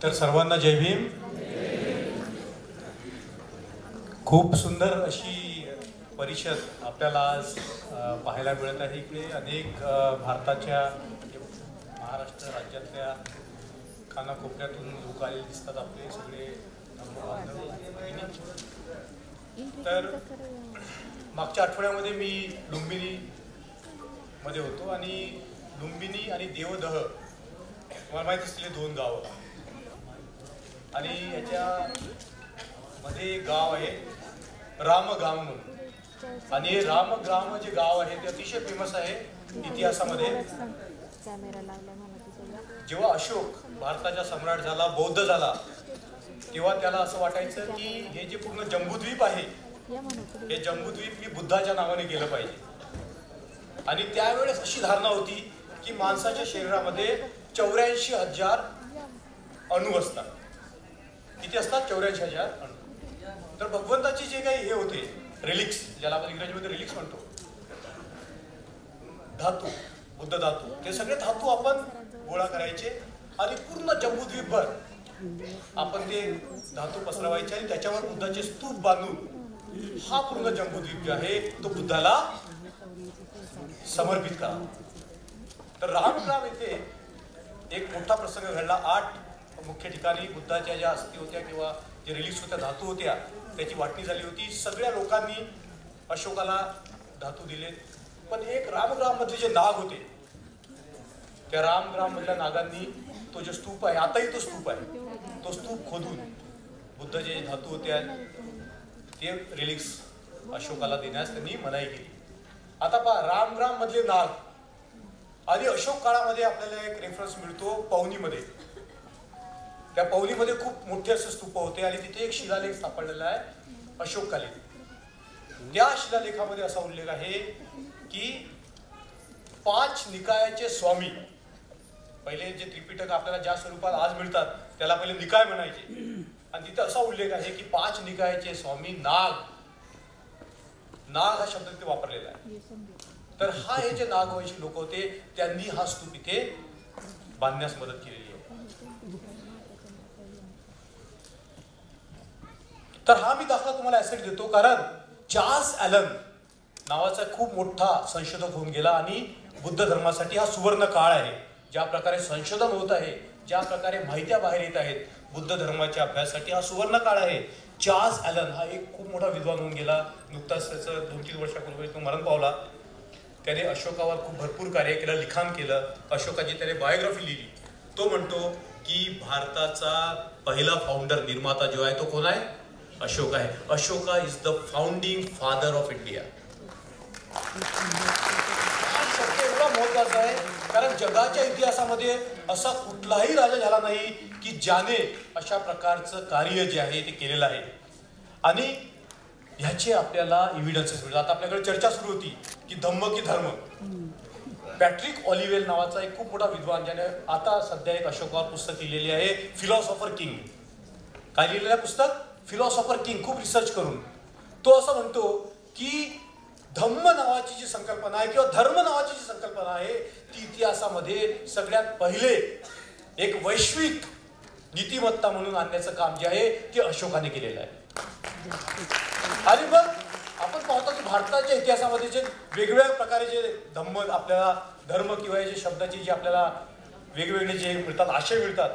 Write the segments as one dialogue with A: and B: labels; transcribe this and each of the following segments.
A: तर सर्वांना जय भीम. खूप सुंदर अशी परिषद आपल्याला आज पाहायला मिळत आहे. इकडे अनेक भारताच्या महाराष्ट्र राज्यातल्या कानाकोपऱ्यातून लोक आलेले दिसतात. आपले सगळे तर मागच्या आठवड्यामध्ये मी लुंबिनी मध्ये होतो आणि लुंबिनी आणि देवदह मला माहिती असलेले दोन गावं आणि याच्या मध्ये गाव आहे रामगाम म्हणून. आणि रामग्राम जे गाव आहे ते अतिशय फेमस आहे इतिहासामध्ये. जेव्हा अशोक भारताचा सम्राट झाला, बौद्ध झाला, तेव्हा त्याला असं वाटायचं की हे जे पूर्ण जम्बूद्वीप आहे हे जम्बूद्वीप मी बुद्धाच्या नावाने केलं पाहिजे. आणि त्यावेळेस अशी धारणा होती की माणसाच्या शरीरामध्ये 84,000 अणु असतात. किती असतात? 84,000 अणु. तर भगवंताचे जे काही हे होते रिलिक्स, ज्याला आपण इंग्रजीमध्ये रिलिक्स म्हणतो, धातू, बुद्ध धातू, ते सगळे धातू आपण गोळा करायचे आणि पूर्ण जम्बूद्वीपभर आपण ते धातू पसरवायचे आणि त्याच्यावर बुद्धाचे स्तूप बांधून हा पूर्ण जम्बूद्वीप जो आहे तो बुद्धाला समर्पित करा. तर रामग्राम येथे एक मोठा प्रसंग घडला. 8 मुख्य ठिकाणी बुद्धाच्या ज्या अस्थी होत्या किंवा जे रिलीज होत्या धातू होत्या त्याची वाटणी झाली होती. सगळ्या लोकांनी अशोकाला धातू दिले. पण एक रामग्राम मधले जे नाग होते त्या रामग्राम मधल्या नागांनी तो जो स्तूप आहे, आताही तो स्तूप आहे, तो स्तूप खोदून बुद्ध जे धातू होत्या ते रिलिक्स अशोकाला देण्यास त्यांनी मनाई केली. आता पहा, रामग्राम मधले नाग आणि अशोक काळामध्ये आपल्याला एक रेफरन्स मिळतो पवनीमध्ये. त्या पवनीमध्ये खूप मोठे असे स्तूप होते आणि तिथे एक शिलालेख सापडलेला आहे अशोककालीन. त्या शिलालेखामध्ये असा उल्लेख आहे की 5 निकायाचे स्वामी, पहिले जे त्रिपिटक आपल्याला ज्या स्वरूपात आज मिळतात त्याला पहिले निकाय म्हणायचे, आणि तिथे असा उल्लेख आहे की 5 निकायाचे स्वामी नाग, नाग हा शब्द तिथे वापरलेला आहे. तर हा हे जे नागवंशी लोक होते त्यांनी हा स्तूप इथे बांधण्यास मदत केलेली आहे. तर हा मी दाखला तुम्हाला यासाठी देतो कारण चार्ल्स ॲलन नावाचा खूप मोठा संशोधक होऊन गेला आणि बुद्ध धर्मासाठी हा सुवर्ण काळ आहे. ज्या प्रकारे संशोधन होत आहे, ज्या प्रकारे माहित्या बाहेर येत आहेत बुद्ध धर्माच्या अभ्यासासाठी हा सुवर्ण काळ आहे. चार्ल्स ॲलन हा एक खूप मोठा विद्वान होऊन गेला. नुकताच त्याचं 2-3 वर्षापूर्वी तो मरण पावला. त्याने अशोकावर खूप भरपूर कार्य केलं, लिखाण केलं. अशोकाची त्याने बायोग्राफी लिहिली. तो म्हणतो की भारताचा पहिला फाउंडर, निर्माता जो आहे तो कोण आहे? अशोक आहे. Ashoka is the founding father of India. हा शब्द एवढा महत्वाचा आहे कारण जगाच्या इतिहासामध्ये असा कुठलाही राजा झाला नाही की ज्याने अशा प्रकारचं कार्य जे आहे ते केलेलं आहे. आणि ह्याचे आपल्याला एव्हिडन्सेस मिळतात. आता आपल्याकडे चर्चा सुरू होती की धम्म की धर्म. पॅट्रिक ऑलिव्हेल नावाचा एक खूप मोठा विद्वान, ज्याने आता सध्या एक अशोकावर पुस्तक लिहिलेले आहे, फिलॉसॉफर किंग. काय लिहिलेलं आहे पुस्तक? Philosopher king. खूप रिसर्च करून तो असं म्हणतो की धम्म नावाची जी संकल्पना आहे किंवा धर्म नावाची जी संकल्पना आहे ती इतिहासामध्ये सगळ्यात पहिले एक वैश्विक नीतिमत्ता म्हणून आणण्याचं काम जे आहे ते अशोकाने केलेलं आहे. आणि मग आपण पाहतो की भारताच्या इतिहासामध्ये जे वेगवेगळ्या प्रकारे जे धम्म आपल्याला धर्म किंवा जे शब्दाचे जे आपल्याला वेगवेगळे जे मिळतात, आशय मिळतात,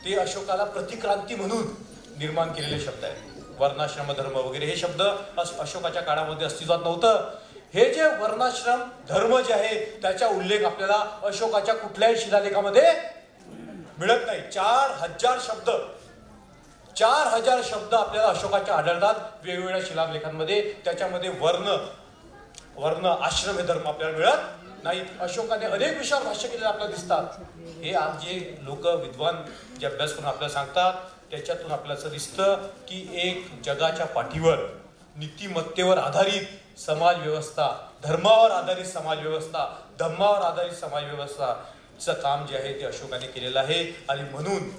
A: ते अशोकाला प्रतिक्रांती म्हणून निर्माण केलेले शब्द आहेत. वर्णाश्रम धर्म वगैरे हे शब्द अशोकाच्या काळामध्ये अस्तित्वात नव्हतं. हे जे वर्णाश्रम धर्म जे आहे त्याचा उल्लेख आपल्याला अशोकाच्या कुठल्याही शिलालेखामध्ये मिळत नाही. 4,000 शब्द आपल्याला अशोकाच्या आढळतात वेगवेगळ्या शिलालेखांमध्ये. त्याच्यामध्ये वर्ण आश्रम हे धर्म आपल्याला मिळत नाही. अशोकाने अनेक विषयावर भाष्य केलेले आपल्याला दिसतात. हे आज जे लोक विद्वान जे अभ्यास करून आपल्याला सांगतात त्याच्यातून आपल्याला असं दिसतं की एक जगाच्या पाठीवर नीतिमत्तेवर आधारित समाज व्यवस्था, धर्मावर आधारित समाज व्यवस्था, धम्मावर आधारित समाज व्यवस्थाचं काम जे आहे ते अशोकाने केलेलं आहे. आणि म्हणून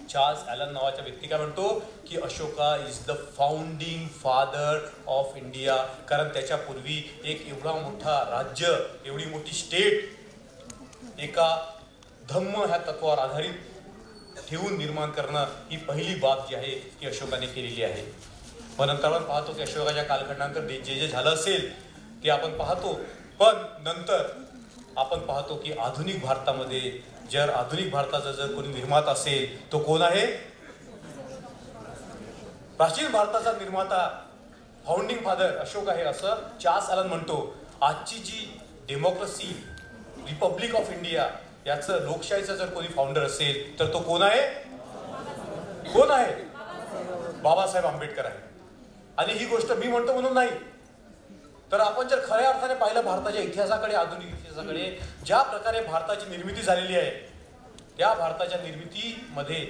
A: चार्ल्स ॲलन नावाच्या व्यक्ती काय म्हणतो की Ashoka is the founding father of India. कारण त्याच्यापूर्वी एक एवढा मोठा राज्य, एवढी मोठी स्टेट एका धम्म ह्या तत्वावर आधारित ठेवून निर्माण करणं ही पहिली बाब जी आहे ती अशोकाने केलेली आहे. मग नंतर आपण पाहतो की अशोकाच्या कालखंडानंतर जे जे झालं असेल ते आपण पाहतो. पण नंतर आपण पाहतो की आधुनिक भारतामध्ये जर आधुनिक भारताचा जर कोणी निर्माता असेल तो कोण आहे? प्राचीन भारताचा निर्माता फाउंडिंग फादर अशोक आहे असं चार्ल्स ॲलन म्हणतो. आजची जी डेमोक्रेसी रिपब्लिक ऑफ इंडिया याचं लोकशाहीचा जर कोणी फाउंडर असेल तर तो कोण आहे? कोण आहे? बाबासाहेब आंबेडकर आहे. आणि ही गोष्ट मी म्हणतो म्हणून नाही, तर आपण जर खऱ्या अर्थाने पाहिलं भारताच्या इतिहासाकडे, आधुनिक इतिहासाकडे, ज्या प्रकारे भारताची निर्मिती झालेली आहे त्या भारताच्या निर्मितीमध्ये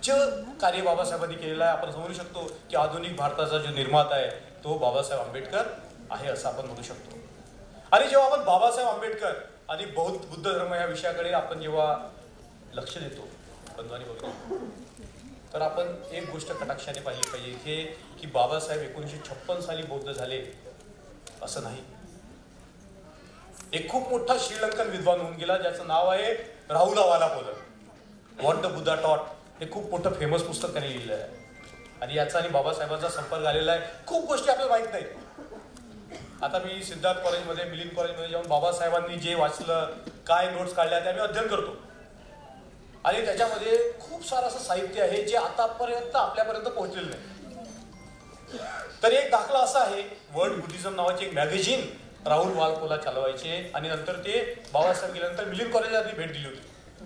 A: जे कार्य बाबासाहेबांनी केलेलं आहे आपण समजू शकतो की आधुनिक भारताचा जो निर्माता आहे तो बाबासाहेब आंबेडकर आहे असं आपण म्हणू शकतो. आणि जेव्हा आपण बाबासाहेब आंबेडकर आणि बुद्ध धर्म या विषयाकडे आपण जेव्हा लक्ष देतो बंधूंनी बघतो, तर आपण एक गोष्ट कटाक्षाने पाहिली पाहिजे इथे की बाबासाहेब 1956 साली बौद्ध झाले असं नाही. एक खूप मोठा श्रीलंकन विद्वान होऊन गेला ज्याचं नाव आहे राहुला वालापोल. व्हॉट द बुद्धा टॉट हे खूप मोठं फेमस पुस्तक त्यांनी लिहिलं आहे. आणि याचा आणि बाबासाहेबांचा संपर्क आलेला आहे. खूप गोष्टी आपल्याला माहीत नाही. आता मी सिद्धार्थ कॉलेजमध्ये, मिलिंद कॉलेजमध्ये जाऊन बाबासाहेबांनी जे वाचलं, काय नोट्स काढल्या त्या मी अध्ययन करतो. आणि त्याच्यामध्ये खूप सारं असं साहित्य आहे जे आतापर्यंत आपल्यापर्यंत पोहोचलेलं नाही. तर एक दाखला असा आहे, वर्ल्ड बुद्धिझम नावाची एक मॅगझिन राहुल वालपोला चालवायचे. आणि नंतर ते बाबासाहेब गेल्यानंतर मिलिंद कॉलेजला भेट दिली होती.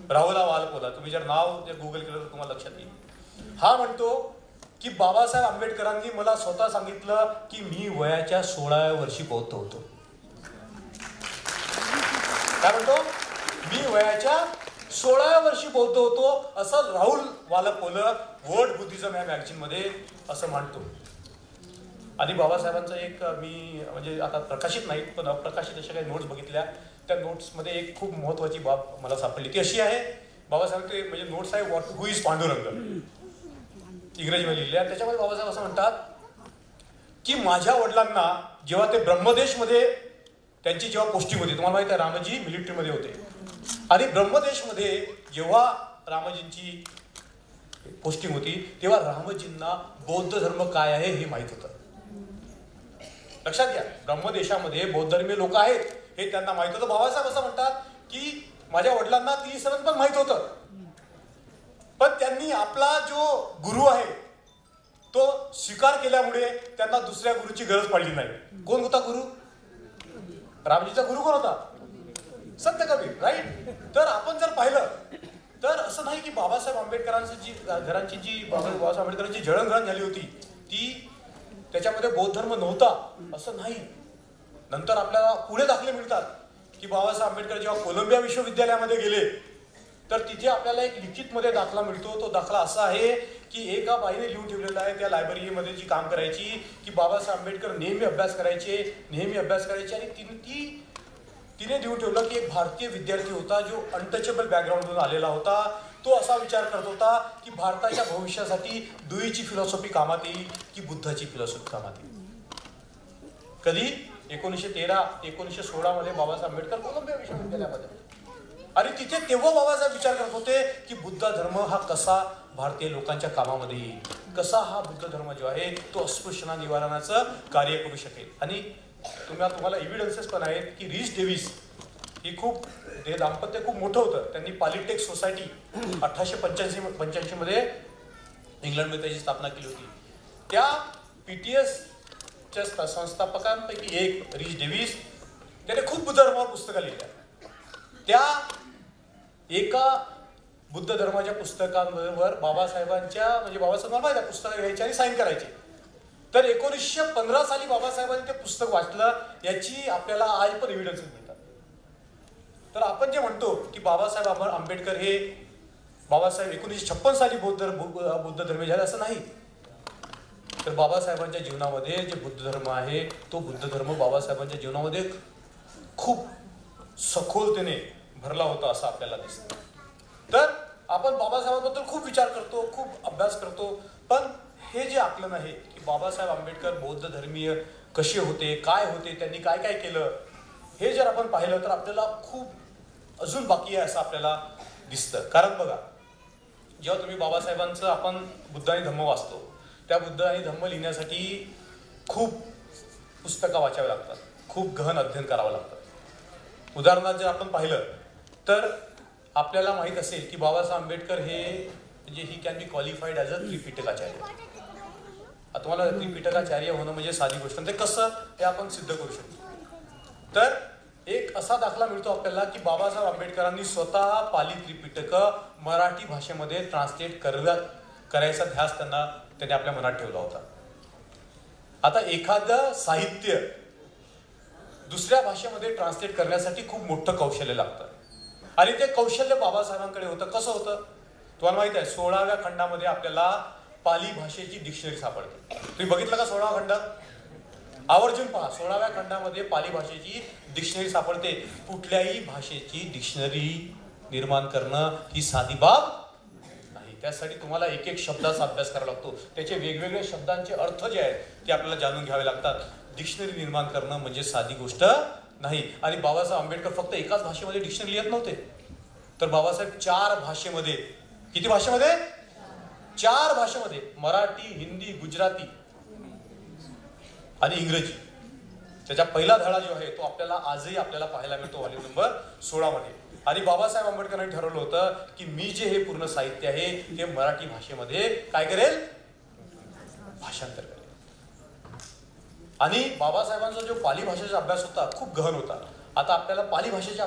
A: राहुला वालपोला, तुम्ही जर नाव जर गुगल केलं तर तुम्हाला लक्षात येईल. हा म्हणतो की बाबासाहेब आंबेडकरांनी मला स्वतः सांगितलं की मी वयाच्या 16व्या वर्षी बौद्ध होतो. काय म्हणतो? मी वयाच्या 16व्या वर्षी बौद्ध होतो असं राहुल वालपोल वर्ल्ड बुद्धिझम या मॅगझिन मध्ये असं मांडतो. आणि बाबासाहेबांचं एक मी म्हणजे आता प्रकाशित नाहीत पण अप्रकाशित अशा काही नोट्स बघितल्या. त्या नोट्समध्ये एक खूप महत्वाची बाब मला सापडली ती अशी आहे, बाबासाहेब म्हणजे नोट्स आहे व्हॉट हू इज पांडुरंग इंग्रजीमध्ये लिहिले. आणि त्याच्यामध्ये बाबासाहेब असं म्हणतात की माझ्या वडिलांना जेव्हा ते ब्रह्मदेशमध्ये त्यांची जेव्हा पोस्टिंग होती, तुम्हाला माहिती आहे रामजी मिलिटरीमध्ये होते, आणि ब्रह्मदेशमध्ये जेव्हा रामजींची पोस्टिंग होती तेव्हा रामजींना बौद्ध धर्म काय आहे हे माहित होतं. लक्षात घ्या, ब्रह्मदेशामध्ये बौद्ध धर्मीय लोक आहेत हे त्यांना माहित होतं. बाबासाहेब असं म्हणतात की माझ्या वडिलांना तिसरं पण माहित होतं, पण त्यांनी आपला जो गुरु आहे तो स्वीकार केल्यामुळे त्यांना दुसऱ्या गुरुची गरज पडली नाही. कोण होता गुरु? रामजीचा गुरु कोण होता? संत कबीर, राईट. तर आपण जर पाहिलं तर असं नाही की बाबासाहेब आंबेडकरांची जी घरांची जी बाबासाहेब आंबेडकरांची जळणघळण झाली होती ती त्याच्यामध्ये बौद्ध धर्म नव्हता असं नाही. नंतर आपल्याला पुढे दाखले मिळतात की बाबासाहेब आंबेडकर जेव्हा कोलंबिया विश्वविद्यालयामध्ये गेले तर तिथे आपल्याला एक लिखितमध्ये दाखला मिळतो. तो दाखला असा आहे की एका बाईने लिहून ठेवलेला आहे त्या लायब्ररीमध्ये जी काम करायची की बाबासाहेब आंबेडकर नेहमी अभ्यास करायचे आणि तिने लिहून ठेवलं की एक भारतीय विद्यार्थी होता जो अनटचेबल बॅकग्राऊंडमधून आलेला होता. तो असा विचार करत होता की भारताच्या भविष्यासाठी दुईची फिलॉसॉफी कामात येईल की बुद्धाची फिलॉसॉफी कामात येईल. कधी? 1916 मध्ये बाबासाहेब आंबेडकर कोलंबिया विश्वविद्यालयामध्ये, आणि तिथे तेव्हा बाबासाहेब विचार करत होते की बुद्ध धर्म हा कसा भारतीय लोकांच्या कामामध्ये येईल, कसा हा बुद्ध धर्म जो आहे तो अस्पृश्यता निवारणाचं कार्य करू शकेल. आणि तुम्हाला एव्हिडन्सेस पण आहेत की रीस डेव्हिस ही हे दाम्पत्य खूप मोठं होतं. त्यांनी पॉलिटेक्स सोसायटी 1885 मध्ये इंग्लंडमध्ये त्याची स्थापना केली होती. त्या PTSच्या संस्थापकांपैकी एक रीस डेव्हिस त्याने खूप बुद्ध धर्मावर पुस्तकं लिहिल्या. त्या एका बुद्ध धर्माच्या पुस्तकांवर बाबासाहेबांच्या म्हणजे बाबासाहेबांना माहिती पुस्तकं घ्यायची आणि साईन करायचे. तर 1915 साली बाबासाहेबांनी ते पुस्तक वाचलं याची आपल्याला आज पण एव्हिडन्सेस मिळतात. तर आपण जे म्हणतो की बाबासाहेब आंबेडकर हे बाबासाहेब 1956 साली बुद्ध धर्म झाले असं नाही. तर बाबासाहेबांच्या जीवनामध्ये जे बुद्ध धर्म आहे तो बुद्ध धर्म बाबासाहेबांच्या जीवनामध्ये खूप सखोलतेने भरला होता असं आपल्याला दिसतं. तर आपण बाबासाहेबांबद्दल खूप विचार करतो, खूप अभ्यास करतो, पण हे जे आकलन आहे की बाबासाहेब आंबेडकर बौद्ध धर्मीय कसे होते, काय होते, त्यांनी काय काय केलं, हे जर आपण पाहिलं तर आपल्याला खूप अजून बाकी आहे असं आपल्याला दिसतं. कारण बघा जेव्हा तुम्ही बाबासाहेबांचं आपण बुद्ध आणि धम्म वाचतो, त्या बुद्ध आणि धम्म लिहिण्यासाठी खूप पुस्तकं वाचावी लागतात, खूप गहन अध्ययन करावं लागतं. उदाहरणार्थ जर आपण पाहिलं तर आपल्याला माहीत असेल की बाबासाहेब आंबेडकर हे म्हणजे he can be qualified as a त्रिपिटकाचार्य. तुम्हाला त्रिपिटकाचार्य होणं म्हणजे साधी गोष्ट, ते कसं हे आपण सिद्ध करू शकतो. तर एक असा दाखला मिळतो आपल्याला की बाबासाहेब आंबेडकरांनी स्वतः पाली त्रिपिटक मराठी भाषेमध्ये ट्रान्सलेट करायचा ध्यास त्यांनी आपल्या मनात ठेवला होता. आता एखादं साहित्य दुसऱ्या भाषेमध्ये ट्रान्सलेट करण्यासाठी खूप मोठं कौशल्य लागतं आणि ते कौशल्य बाबासाहेबांकडे होतं. कसं होतं तुम्हाला माहित आहे, 16व्या खंडामध्ये आपल्याला पाली भाषेची डिक्शनरी सापडते. तुम्ही बघितलं का 16वा खंड? आवर्जून पहा, 16व्या खंडामध्ये पाली भाषेची डिक्शनरी सापडते. कुठल्याही भाषेची डिक्शनरी निर्माण करणं ही साधी बाब नाही. त्यासाठी तुम्हाला एक एक शब्दाचा अभ्यास करावा लागतो, त्याचे वेगवेगळे शब्दांचे अर्थ जे आहेत ते आपल्याला जाणून घ्यावे लागतात. डिक्शनरी निर्माण करणं म्हणजे साधी गोष्ट नाही. आणि बाबासाहेब आंबेडकर फक्त एकाच भाषेमध्ये डिक्शनरी लिहित नव्हते, तर बाबासाहेब 4 भाषेमध्ये, किती भाषेमध्ये? 4 भाषेमध्ये, मराठी, हिंदी, गुजराती आणि इंग्रजी. त्याचा पहिला धडा जो आहे तो आपल्याला आजही आपल्याला पाहायला मिळतो व्हॉल्यूम नंबर 16 मध्ये. आणि बाबासाहेब आंबेडकरांनी ठरवलं होतं की मी जे हे पूर्ण साहित्य आहे हे मराठी भाषेमध्ये काय करेल? भाषांतर करेल. आणि बाबासाहेबांचा जो पाली भाषेचा अभ्यास होता खूप गहन होता. आता आपल्याला पाली भाषेच्या